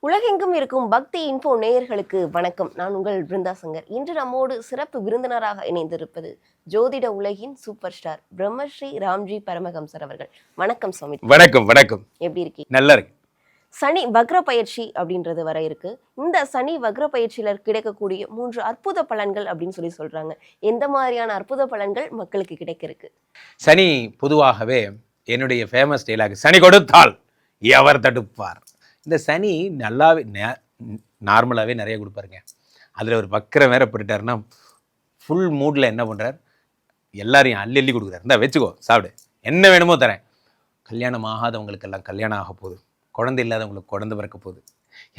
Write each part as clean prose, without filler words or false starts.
உலகெங்கும் இருக்கும் பக்தி இன்ஃபோ நேயர்களுக்கு வணக்கம். நான் உங்கள் பிருந்தா சங்கர். இன்று நம்மோடு சிறப்பு விருந்தினராக இணைந்திருப்பது ஜோதிட உலகின் சூப்பர் ஸ்டார் பிரம்மஸ்ரீ ராம்ஜி பரமஹம்சர் அவர்கள். வணக்கம் சுவாமி. வணக்கம். வணக்கம். எப்படி இருக்கீங்க? நல்லா இருக்கு. சனி வக்ர பயிற்சி அப்படின்றது வர இருக்கு. இந்த சனி வக்ர பயிற்சியில கிடைக்கக்கூடிய 3 அற்புத பலன்கள் அப்படின்னு சொல்றாங்க. எந்த மாதிரியான அற்புத பலன்கள் மக்களுக்கு கிடைக்க இருக்கு? சனி பொதுவாகவே என்னுடைய ஃபேமஸ் டைலாக், சனி கொடுத்தால் எவர் தடுப்பார். இந்த சனி நல்லாவே நார்மலாகவே நிறைய கொடுப்பாருங்க. அதில் ஒரு வக்கரம் வேற போட்டுட்டாருன்னா ஃபுல் மூடில் என்ன பண்ணுறார், எல்லாரையும் அள்ளி அள்ளி கொடுக்குறாரு. இந்த வச்சுக்கோ, சாப்பிடு, என்ன வேணுமோ தரேன். கல்யாணம் ஆகாதவங்களுக்கெல்லாம் கல்யாணம் ஆக போகுது, குழந்தை இல்லாதவங்களுக்கு குழந்தை பிறக்க போகுது,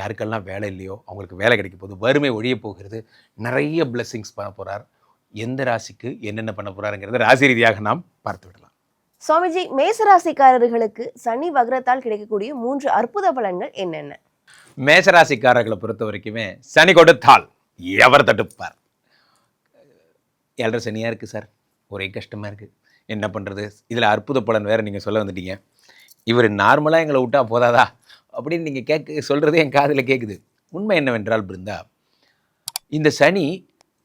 யாருக்கெல்லாம் வேலை இல்லையோ அவங்களுக்கு வேலை கிடைக்க போகுது, வறுமை ஒழிய போகிறது, நிறைய பிளெஸ்ஸிங்ஸ் பண்ண போகிறார். எந்த ராசிக்கு என்னென்ன பண்ண போகிறாருங்கிறத ராசி ரீதியாக நாம் பார்த்து விடலாம். சுவாமிஜி, மேசராசிக்காரர்களுக்கு சனி வக்ரத்தால் கிடைக்கக்கூடிய 3 அற்புத பலன்கள் என்னென்ன? மேசராசிக்காரர்களை பொறுத்த வரைக்குமே சனி கொடுத்தால் எவர் தடுப்பார். 7.5 சனியாக இருக்குது சார், ஒரே கஷ்டமாக இருக்குது, என்ன பண்ணுறது. இதில் அற்புத பலன் வேறு நீங்கள் சொல்ல வந்துட்டீங்க. இவர் நார்மலாக எங்களை விட்டா போதாதா அப்படின்னு நீங்கள் சொல்கிறது என் காதில் கேட்குது. உண்மை என்னவென்றால் பிருந்தா, இந்த சனி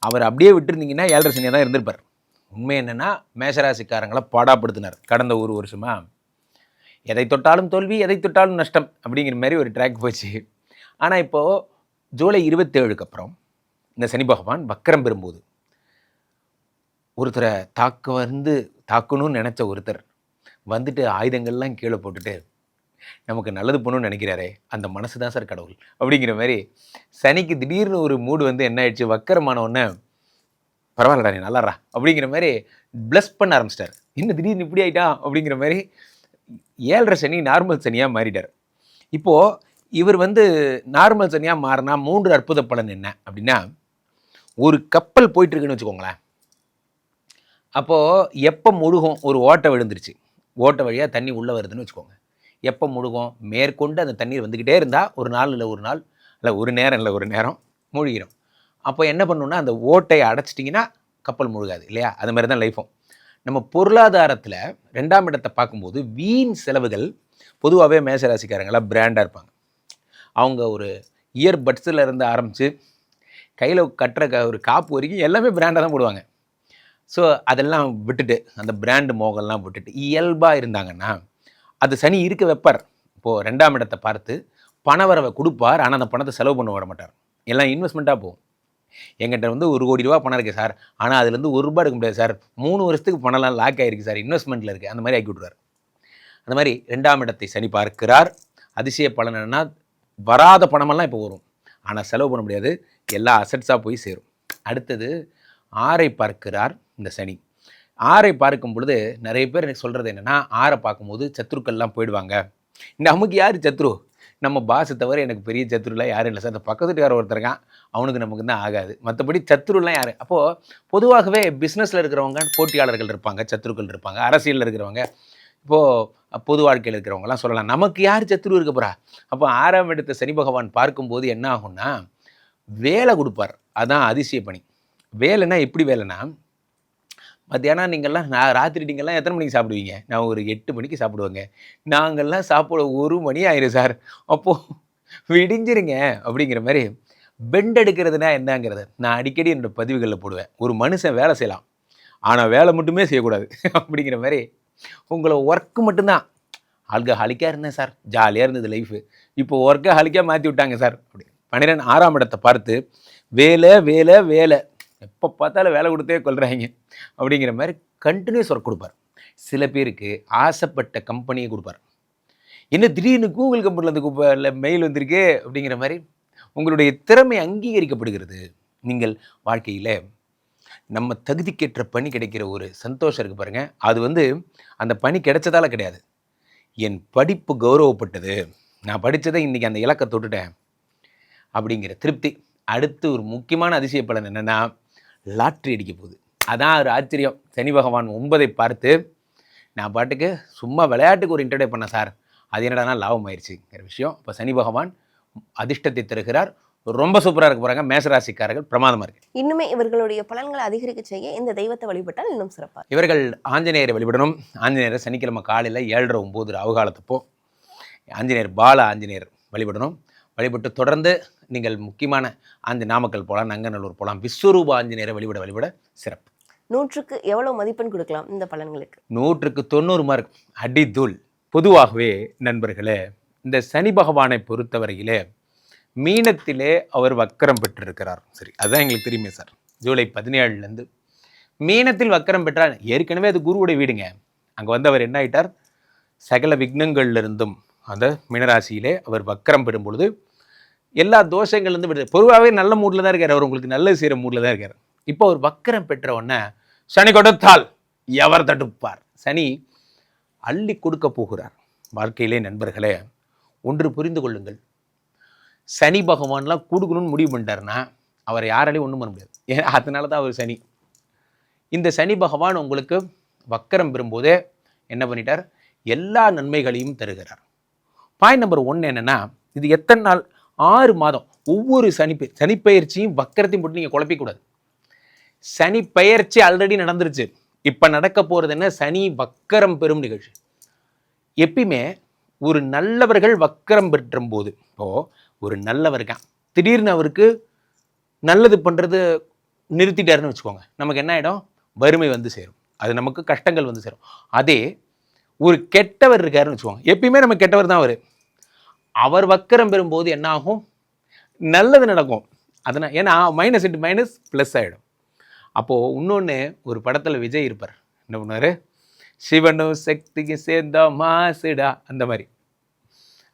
அவர் அப்படியே விட்டுருந்தீங்கன்னா 7.5 சனியாக தான் இருந்திருப்பார். உண்மை என்னென்னா, மேஷராசிக்காரங்களை பாடாப்படுத்தினார் கடந்த ஒரு வருஷமாக. எதை தொட்டாலும் தோல்வி, எதை தொட்டாலும் நஷ்டம் அப்படிங்கிற மாதிரி ஒரு ட்ராக் போச்சு. ஆனால் இப்போது ஜூலை 27க்கு அப்புறம் இந்த சனி பகவான் வக்கரம் பெறும்போது ஒருத்தரை தாக்கணும்னு நினச்ச ஒருத்தர் வந்துட்டு ஆயுதங்கள்லாம் கீழே போட்டுட்டு நமக்கு நல்லது பண்ணணும்னு நினைக்கிறாரே, அந்த மனசு தான் சார் கடவுள் அப்படிங்கிற மாதிரி சனிக்கு திடீர்னு ஒரு மூடு என்ன ஆயிடுச்சு, வக்கரமான ஒன்று, பரவாயில்லடா நீ நல்லாறா அப்படிங்கிற மாதிரி ப்ளஸ் பண்ண ஆரம்பிச்சிட்டார். இன்னும் திடீர்னு இப்படி ஆகிட்டான் அப்படிங்கிற மாதிரி 7.5 சனி நார்மல் சனியாக மாறிட்டார். இப்போது இவர் நார்மல் சனியாக மாறினா 3 அற்புத பலன் என்ன அப்படின்னா, ஒரு கப்பல் போயிட்டுருக்குன்னு வச்சுக்கோங்களேன். அப்போது எப்போ முழுகும், ஒரு ஓட்டை விழுந்துருச்சு, ஓட்டை வழியாக தண்ணி உள்ளே வருதுன்னு வச்சுக்கோங்க. எப்போ முழுகும், மேற்கொண்டு அந்த தண்ணீர் வந்துக்கிட்டே இருந்தால் ஒரு நாள் இல்லை ஒரு நேரம் மூழ்கிடும். அப்போ என்ன பண்ணணுன்னா, அந்த ஓட்டையை அடைச்சிட்டிங்கன்னா கப்பல் முழுகாது இல்லையா? அது மாதிரி தான் லைஃபும். நம்ம பொருளாதாரத்தில் 2ஆம் இடத்தை பார்க்கும்போது வீண் செலவுகள். பொதுவாகவே மேசராசிக்காரங்களாம் பிராண்டாக இருப்பாங்க. அவங்க ஒரு இயர்பட்ஸில் இருந்து ஆரம்பித்து கையில் கட்டுற ஒரு காப்பு வரைக்கும் எல்லாமே பிராண்டாக தான் போடுவாங்க. ஸோ அதெல்லாம் விட்டுட்டு, அந்த பிராண்டு மோகம்லாம் விட்டுட்டு இயல்பாக இருந்தாங்கன்னா அது சனி இருக்க வைப்பார். இப்போது 2ஆம் இடத்தை பார்த்து பணவரவை கொடுப்பார், ஆனால் அந்த பணத்தை செலவு பண்ண விட மாட்டார். எல்லாம் இன்வெஸ்ட்மெண்ட்டாக போகும். எங்கிட்ட 1 கோடி ரூபா பணம் இருக்குது சார், ஆனால் அதுலேருந்து 1 ரூபா எடுக்க முடியாது சார், 3 வருஷத்துக்கு பணம்லாம் லாக் ஆகிருக்கு சார், இன்வெஸ்ட்மெண்ட்டில் இருக்குது, அந்த மாதிரி ஆக்கி விட்ருவார். அந்த மாதிரி 2ஆம் இடத்தை சனி பார்க்கிறார். அதிசய பலன் என்னென்னா, வராத பணமெல்லாம் இப்போ வரும், ஆனால் செலவு பண்ண முடியாது, எல்லா அசட்ஸாக போய் சேரும். அடுத்தது 6ஐ பார்க்கிறார் இந்த சனி. 6ஐ பார்க்கும் பொழுது நிறைய பேர் எனக்கு சொல்கிறது என்னென்னா, 6ஐ பார்க்கும்போது சத்ருக்கள்லாம் போயிடுவாங்க. நமக்கு யார் சத்ரு? நம்ம பாஸை தவிர எனக்கு பெரிய சத்ருலாம் யாரும் இல்லை சார். அந்த பக்கத்து வீட்டுக்கார ஒருத்தருக்கான், அவனுக்கு நமக்கு தான் ஆகாது, மற்றபடி சத்ருலாம் யார்? அப்போது பொதுவாகவே பிஸ்னஸில் இருக்கிறவங்க போட்டியாளர்கள் இருப்பாங்க, சத்ருக்கள் இருப்பாங்க. அரசியலில் இருக்கிறவங்க, இப்போது பொது வாழ்க்கையில் இருக்கிறவங்கலாம் சொல்லலாம், நமக்கு யார் சத்ரு இருக்க போகிறா? அப்போ 6ஆம் இடத்தை சனி பகவான் பார்க்கும்போது என்ன ஆகும்னா, வேலை கொடுப்பார். அதான் அதிசய பணி. வேலைன்னா எப்படி வேலைன்னா, மத்தியானம் நீங்கள்லாம் ராத்திரி எத்தனை மணிக்கு சாப்பிடுவீங்க? நான் ஒரு 8 மணிக்கு சாப்பிடுவேங்க. நாங்கள்லாம் சாப்பிட 1 மணி ஆயிரும் சார். அப்போது விடிஞ்சிருங்க அப்படிங்கிற மாதிரி. பெண்ட் எடுக்கிறதுனா என்னங்கிறத நான் அடிக்கடி என்னோட பதிவுகளில் போடுவேன். ஒரு மனுஷன் வேலை செய்யலாம், ஆனால் வேலை மட்டுமே செய்யக்கூடாது அப்படிங்கிற மாதிரி. உங்களை ஒர்க்கு மட்டும்தான். ஆல்கஹாலிக்காக இருந்தேன் சார், ஜாலியாக இருந்தது லைஃபு, இப்போ ஒர்க்கஹாலிக்காக மாற்றி விட்டாங்க சார் அப்படி. 6ஆம் இடத்தை பார்த்து வேலை வேலை வேலை, எப்போ பார்த்தாலும் வேலை கொடுத்தே கொள்கிறாங்க அப்படிங்கிற மாதிரி கண்டினியூஸ் ஒர்க் கொடுப்பார். சில பேருக்கு ஆசைப்பட்ட கம்பெனியை கொடுப்பார். என்ன திடீர்னு கூகுள் கம்பெனிலேருந்து மெயில் வந்திருக்கே அப்படிங்கிற மாதிரி. உங்களுடைய திறமை அங்கீகரிக்கப்படுகிறது. நீங்கள் வாழ்க்கையில் நம்ம தகுதிக்கேற்ற பணி கிடைக்கிற ஒரு சந்தோஷம் இருக்குது பாருங்கள். அது அந்த பணி கிடைச்சதால கிடையாது, என் படிப்பு கௌரவப்பட்டது, நான் படித்ததை இன்றைக்கி அந்த இலக்கை தொட்டுட்டேன் அப்படிங்கிற திருப்தி. அடுத்து ஒரு முக்கியமான அதிசய பலன் என்னென்னா, லாட்ரி அடிக்க போகுது. அதான் ஒரு ஆச்சரியம். சனி பகவான் 9ஐ பார்த்து, நான் பாட்டுக்கு சும்மா விளையாட்டுக்கு ஒரு இன்ட்ரடியூ பண்ணேன் சார், அது என்னடானா லாபம் ஆயிடுச்சுங்கிற விஷயம். இப்போ சனி பகவான் அதிர்ஷ்டத்தை தருகிறார். ரொம்ப சூப்பராக இருக்க போகிறாங்க மேசராசிக்காரர்கள், பிரமாதமாக இருக்குது. இன்னுமே இவர்களுடைய பலன்களை அதிகரிக்க செய்ய இந்த தெய்வத்தை வழிபட்டால் இன்னும் சிறப்பாக. இவர்கள் ஆஞ்சநேயரை வழிபடணும். ஆஞ்சநேயரை சனிக்கிழமை காலையில் 7:30-9 ராவுகாலத்தப்போ ஆஞ்சநேயர் பால ஆஞ்சநேயர் வழிபடணும். வழிபட்டு தொடர்ந்து நீங்கள் முக்கியமான நாமக்கல் போகலாம், நங்கநல்லூர் போகலாம். விஸ்வரூப ஆஞ்சநேயரை வழிபட சிறப்பு. 100க்கு எவ்வளவு மதிப்பெண் கொடுக்கலாம் இந்த பலன்களுக்கு? 100க்கு 90 மார்க், அடிதூள். பொதுவாகவே நண்பர்களே, இந்த சனி பகவானை பொறுத்தவரையிலே மீனத்திலே அவர் வக்கரம் பெற்றிருக்கிறார். சரி, அதுதான் எங்களுக்கு தெரியுமே சார். ஜூலை 17 மீனத்தில் வக்கரம் பெற்றார். ஏற்கனவே அது குருவுடைய வீடுங்க. அங்கே வந்து அவர் என்ன ஆயிட்டார், சகல விக்னங்கள்லிருந்தும் அந்த மீனராசியிலே அவர் வக்கரம் பெறும் பொழுது எல்லா தோஷங்கள்லேருந்து விடுது. பொதுவாகவே நல்ல மூடில் தான் இருக்கார் அவர், உங்களுக்கு நல்லது செய்கிற மூடில் தான் இருக்கார். இப்போ அவர் வக்கரம் பெற்ற உடனே சனி கொடுத்தால் எவர் தடுப்பார், சனி அள்ளி கொடுக்க போகிறார். வாழ்க்கையிலே நண்பர்களே, ஒன்று புரிந்து கொள்ளுங்கள், சனி பகவான்லாம் கொடுக்கணும்னு முடிவு பண்ணிட்டாருன்னா அவரை யாராலையும் ஒன்றும் பண்ண முடியாது. ஏன்னா அதனால தான் அவர் சனி. இந்த சனி பகவான் உங்களுக்கு வக்கரம் பெறும்போதே என்ன பண்ணிட்டார், எல்லா நன்மைகளையும் தருகிறார். பாயிண்ட் நம்பர் 1 என்னன்னா, இது எத்தனை நாள், 6 மாதம். ஒவ்வொரு சனிப்பெயர்ச்சியும் வக்கரத்தையும் போட்டு நீங்கள் குழப்பிக்கூடாது. சனி பெயர்ச்சி ஆல்ரெடி நடந்துருச்சு. இப்போ நடக்க போகிறது என்ன, சனி வக்கரம் பெறும் நிகழ்ச்சி. எப்பயுமே ஒரு நல்லவர்கள் வக்கரம் பெற்றும் போது, இப்போது ஒரு நல்லவருக்கா திடீர்னு அவருக்கு நல்லது பண்ணுறது நிறுத்திட்டாருன்னு வச்சுக்கோங்க, நமக்கு என்ன ஆகிடும், வறுமை வந்து சேரும், அது நமக்கு கஷ்டங்கள் வந்து சேரும். அதே ஒரு கெட்டவர் இருக்காருன்னு வச்சுக்கோங்க, எப்பயுமே நம்ம கெட்டவர் தான் அவர் வக்கரம் பெறும்போது என்ன ஆகும், நல்லது நடக்கும். அதனால் ஏன்னா மைனஸ் இன்ட்டு மைனஸ் ப்ளஸ் ஆகிடும். அப்போது இன்னொன்று, ஒரு படத்தில் விஜய் இருப்பார், என்ன பண்ணுவார், சிவனும் சக்திக்கு சேர்ந்தா மாசுடா, அந்த மாதிரி.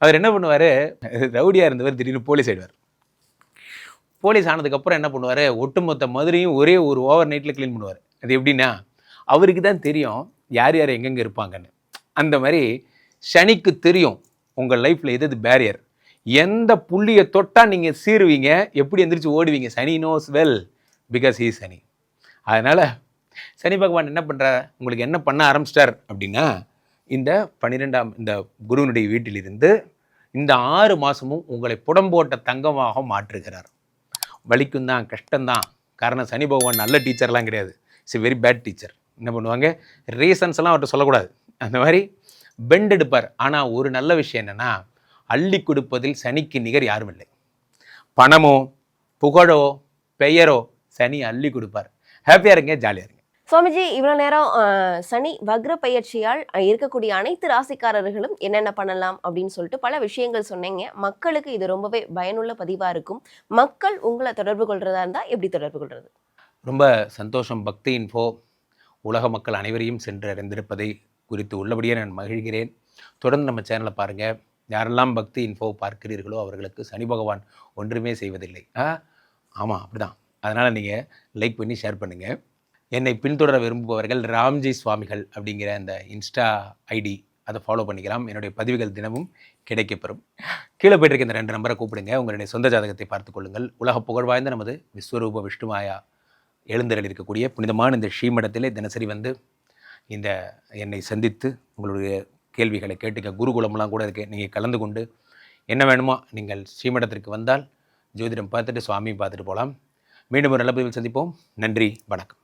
அவர் என்ன பண்ணுவார், ரவுடியாக இருந்தவர் திடீர்னு போலீஸ் ஆகிடுவார். போலீஸ் ஆனதுக்கப்புறம் என்ன பண்ணுவார், ஒட்டுமொத்த மதுரையும் ஒரே ஒரு ஓவர் நைட்டில் க்ளீன் பண்ணுவார். அது எப்படின்னா, அவருக்கு தான் தெரியும் யார் யார் எங்கெங்கே இருப்பாங்கன்னு. அந்த மாதிரி சனிக்கு தெரியும் உங்கள் லைஃப்பில் எது பேரியர், எந்த புள்ளியை தொட்டால் நீங்கள் சீருவீங்க, எப்படி எந்திரிச்சு ஓடுவீங்க. சனி நோஸ் வெல் பிகாஸ் ஹீ சனி. அதனால் சனி பகவான் என்ன பண்ணுறார், உங்களுக்கு என்ன பண்ண ஆரம்பிச்சிட்டார் அப்படின்னா, இந்த 12ஆம் இந்த குருவினுடைய வீட்டிலிருந்து இந்த 6 மாதமும் உங்களை புடம்போட்ட தங்கமாக மாற்றுகிறார். வலிக்கும் தான், கஷ்டம்தான். காரணம், சனி பகவான் நல்ல டீச்சர்லாம் கிடையாது, இட்ஸ் வெரி பேட் டீச்சர். என்ன பண்ணுவாங்க, ரீசன்ஸ் எல்லாம் அவர்கிட்ட சொல்லக்கூடாது, அந்த மாதிரி பெண்ட் எடுப்பார். ஆனால் ஒரு நல்ல விஷயம் என்னென்னா, அள்ளி கொடுப்பதில் சனிக்கு நிகர் யாரும் இல்லை. பணமோ புகழோ பெயரோ சனி அள்ளி கொடுப்பார். ஹாப்பியாக இருங்க, ஜாலியாக இருங்க. சுவாமிஜி, இவ்வளோ நேரம் சனி வக்ர பயிற்சியால் இருக்கக்கூடிய அனைத்து ராசிக்காரர்களும் என்னென்ன பண்ணலாம் அப்படின்னு சொல்லிட்டு பல விஷயங்கள் சொன்னீங்க. மக்களுக்கு இது ரொம்பவே பயனுள்ள பதிவாக இருக்கும். மக்கள் உங்களை தொடர்பு கொள்றதா இருந்தால் எப்படி தொடர்பு கொள்வது? ரொம்ப சந்தோஷம். பக்தி இன்ஃபோ உலக மக்கள் அனைவரையும் சென்று அறிந்திருப்பதை குறித்து உள்ளபடியே நான் மகிழ்கிறேன். தொடர்ந்து நம்ம சேனலை பாருங்கள். யாரெல்லாம் பக்தி இன்ஃபோ பார்க்கிறீர்களோ அவர்களுக்கு சனி பகவான் ஒன்றுமே செய்வதில்லை. ஆமாம், அப்படிதான். அதனால் நீங்கள் லைக் பண்ணி ஷேர் பண்ணுங்கள். என்னை பின்தொடர விரும்புபவர்கள் ராம்ஜி சுவாமிகள் அப்படிங்கிற அந்த இன்ஸ்டா ஐடி, அதை ஃபாலோ பண்ணிக்கலாம். என்னுடைய பதிவுகள் தினமும் கிடைக்கப்பெறும். கீழே போய்ட்டு இந்த 2 நம்பரை கூப்பிடுங்க. உங்களுடைய சொந்த ஜாதகத்தை பார்த்துக் கொள்ளுங்கள். உலக புகழ்வாய்ந்த நமது விஸ்வரூப விஷ்ணுமாயா எழுந்தருள் இருக்கக்கூடிய புனிதமான இந்த ஸ்ரீமடத்திலே தினசரி வந்து இந்த என்னை சந்தித்து உங்களுடைய கேள்விகளை கேட்டுக்க. குருகுலம்லாம் கூட இருக்குது, நீங்கள் கலந்து கொண்டு என்ன வேணுமோ நீங்கள் ஸ்ரீமடத்திற்கு வந்தால் ஜோதிடம் பார்த்துட்டு சுவாமி பார்த்துட்டு போகலாம். மீண்டும் ஒரு நல்ல பதிவில் சந்திப்போம். நன்றி, வணக்கம்.